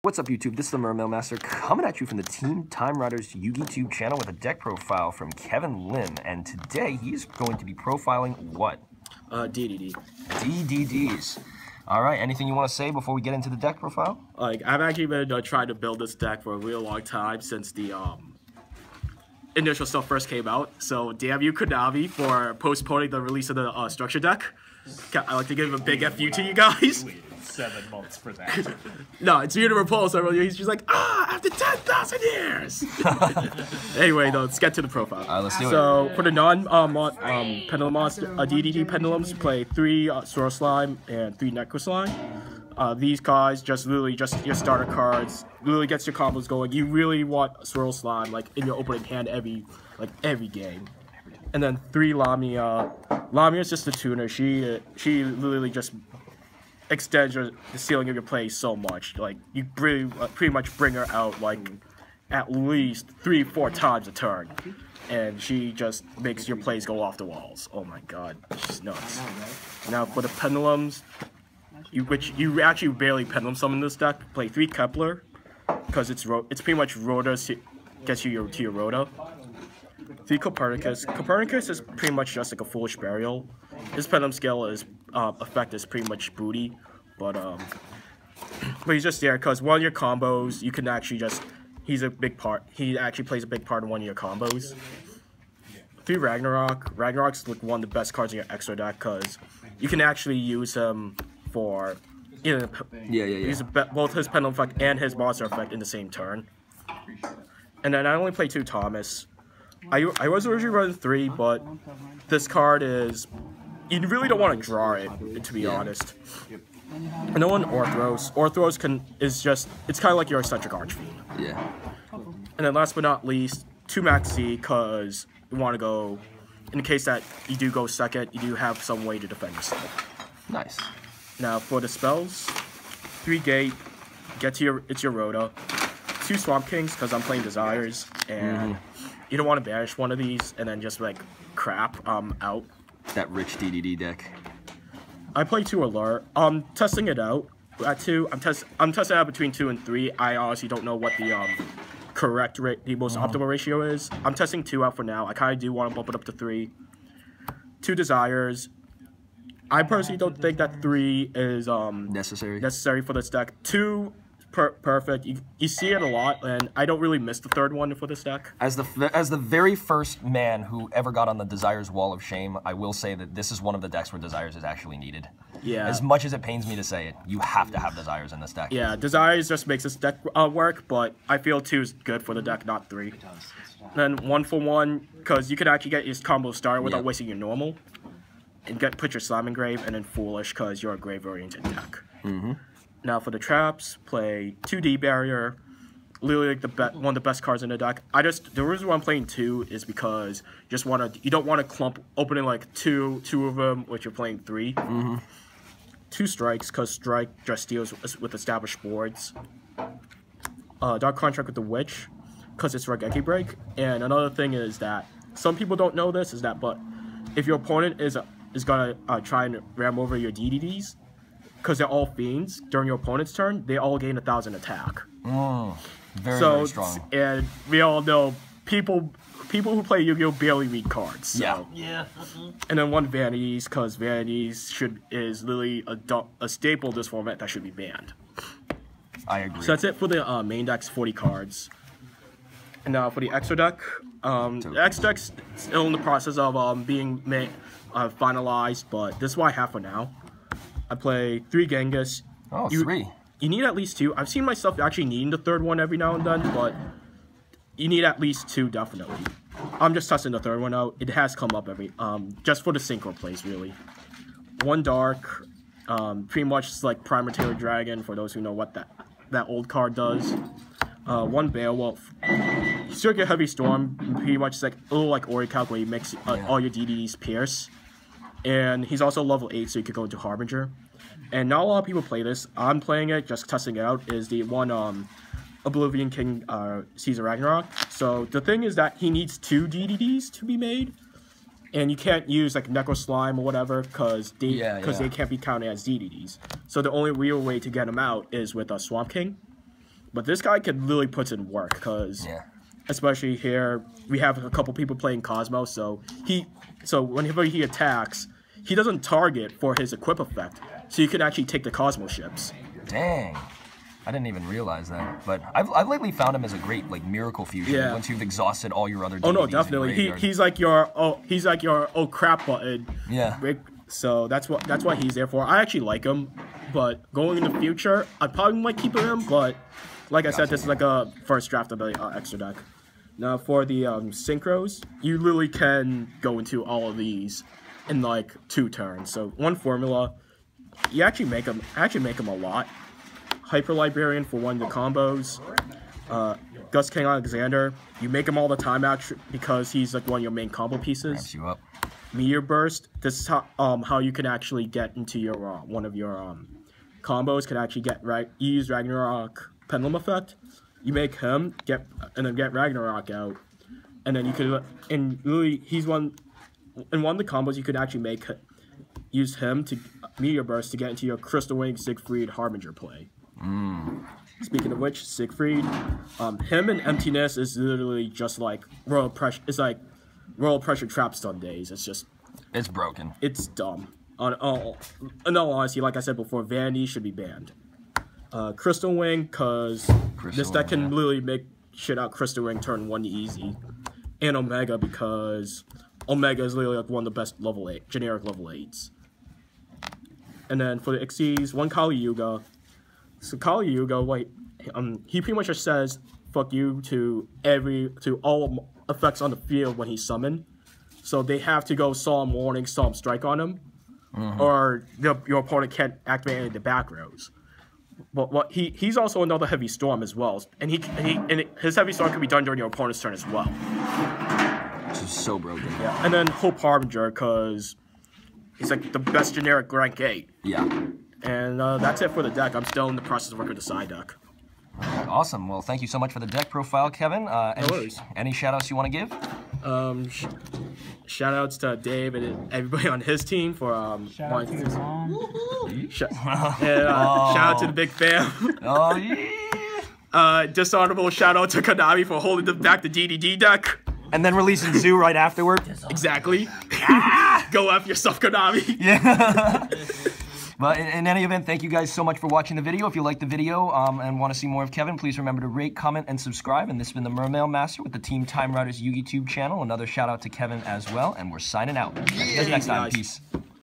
What's up, YouTube? This is the Mermail Master coming at you from the Team Time Riders YouTube channel with a deck profile from Kevin Lim. And today he's going to be profiling what? DDD. DDDs. All right, anything you want to say before we get into the deck profile? Like, I've actually been trying to build this deck for a real long time since the initial stuff first came out. So, damn you, Konami, for postponing the release of the structure deck. I'd like to give a big FU to you guys. 7 months for that. No, it's here to repulse. He's just like, after 10,000 years. Anyway, though, let's get to the profile. All right, let's do it. So, for the non-pendulum monster, DDD pendulums play 3 Swirl Slime and 3 Necro Slime. These cards just your starter cards. Really gets your combos going. You really want Swirl Slime like in your opening hand every game. And then 3 Lamia. Lamia is just a tuner. She literally just extends the ceiling of your play so much. Like, you pretty much bring her out like at least 3-4 times a turn, and she just makes your plays go off the walls. Oh my god, she's nuts. Now for the pendulums, you actually barely pendulum summon this deck. Play 3 Kepler, because it's pretty much Rhoda gets you to your Rhoda. 3 Copernicus. Copernicus is pretty much just like a Foolish Burial. His pendulum skill effect is pretty much booty, but he's just there because one of your combos you can actually he's a big part. He actually plays a big part in one of your combos. 3 Ragnarok. Ragnarok's like one of the best cards in your extra deck because you can actually use him for use both his pendulum effect and his monster effect in the same turn. And then I only play 2 Thomas. I was originally running 3, but this card is, you really don't want to draw it, to be honest. And then one Orthros. Orthros it's kind of like your eccentric Archfiend. Yeah. And then last but not least, 2 Maxi, because you want to go, in case that you do go second, you do have some way to defend yourself. Nice. Now for the spells, 3 Gate, it's your Rhoda. 2 Swamp Kings, because I'm playing Desires, and you don't want to banish one of these and then just like crap out. That rich DDD deck. I play 2 Alert. Testing it out at 2. I'm testing it out between 2 and 3. I honestly don't know what the the most optimal ratio is. I'm testing 2 out for now. I kind of do want to bump it up to 3. 2 Desires. I personally don't think that 3 is necessary for this deck. 2 perfect. You see it a lot, and I don't really miss the 3rd one for this deck. As the very first man who ever got on the Desires Wall of Shame, I will say that this is one of the decks where Desires is actually needed. Yeah. As much as it pains me to say it, you have to have Desires in this deck. Yeah, Desires just makes this deck work, but I feel 2 is good for the deck, not 3. Then 1 for 1, because you can actually get your combo started without wasting your normal, and put your Slime Engrave, and then Foolish, because you're a grave-oriented deck. Now for the traps, play 2 D Barrier, literally like one of the best cards in the deck. The reason why I'm playing 2 is because you don't want to clump opening like two of them, which you're playing 3. 2 Strikes, because Strike just deals with established boards. Dark Contract with the Witch, because it's Raigeki Break. And another thing is that some people don't know this but if your opponent is gonna try and ram over your DDDs, because they're all fiends, during your opponent's turn, they all gain 1,000 attack. Very strong. And we all know people who play Yu-Gi-Oh! Barely read cards. So. Yeah. And then 1 Vanities, because Vanities is literally a staple of this format that should be banned. I agree. So that's it for the main deck's 40 cards. And now for the extra deck, the extra deck's still in the process of being finalized, but this is what I have for now. I play 3 Genghis. Oh, 3. You need at least 2. I've seen myself actually needing the 3rd one every now and then, but you need at least 2 definitely. I'm just testing the 3rd one out. It has come up just for the Synchro plays really. 1 Dark, pretty much it's like Prime Material Dragon for those who know what that old card does. 1 Beowulf. Circuit Heavy Storm, pretty much it's like a little like Oricalc where you mix all your DDDs pierce. And he's also level 8, so you could go into Harbinger. And not a lot of people play this. I'm playing it, just testing it out, is the one Oblivion King Caesar Ragnarok. So the thing is that he needs 2 DDDs to be made. And you can't use like Necro Slime or whatever, because they can't be counted as DDDs. So the only real way to get him out is with a Swamp King. But this guy can really put in work, because especially here, we have a couple people playing Cosmo, so whenever he attacks, he doesn't target for his equip effect, so you can actually take the Cosmo ships. Dang. I didn't even realize that, but I've lately found him as a great miracle fusion. Yeah. Once you've exhausted all your other DDDs. Oh no, definitely. He's like your oh crap button. Yeah. So that's why he's there for. I actually like him, but going in the future, I probably might keep him. But like I said, this is like a first draft ability extra deck. Now for the Synchros, you literally can go into all of these in like 2 turns. So one formula, you actually make them a lot. Hyper Librarian for one of the combos. Gus King Alexander, you make him all the time because he's like one of your main combo pieces. Ramps you up. Meteor Burst. This is how you can actually get into your one of your combos. Can actually get use Ragnarok Pendulum Effect. You make him get Ragnarok out, and then you could literally he's one in one of the combos you could actually use him to Meteor Burst to get into your Crystal Wing Siegfried Harbinger play. Speaking of which, Siegfried, him and Emptiness is literally just like Royal Pressure. It's like Royal Pressure Trap Stun days. It's broken. It's dumb. In all honesty, like I said before, Vandy should be banned. Crystal Wing, because this deck can literally make shit out Crystal Wing turn 1 easy. And Omega, because Omega is literally like one of the best generic level 8s. And then for the Xyz, one Kali Yuga. So Kali Yuga, he pretty much just says "fuck you" to all effects on the field when he's summoned. So they have to go Solemn Warning, Solemn Strike on him, or your opponent can't activate any of the back rows. But he's also another Heavy Storm as well, and his Heavy Storm can be done during your opponent's turn as well. This is so broken. Yeah, and then Hope Harbinger, because he's like the best generic rank 8. Yeah. And that's it for the deck. I'm still in the process of working with the side deck. Awesome. Well, thank you so much for the deck profile, Kevin. No worries. Any shout-outs you want to give? Shout-outs to Dave and everybody on his team for Shout out to your mom. shout out to the big fam. Oh, yeah. Dishonorable shout-out to Konami for holding back the DDD deck. And then releasing Zoo right afterward. Exactly. Go after yourself, Konami. Yeah. But in any event, thank you guys so much for watching the video. If you liked the video and want to see more of Kevin, please remember to rate, comment, and subscribe. And this has been the Mermail Master with the Team Time Riders YouTube channel. Another shout out to Kevin as well. And we're signing out. See you guys next time. Peace.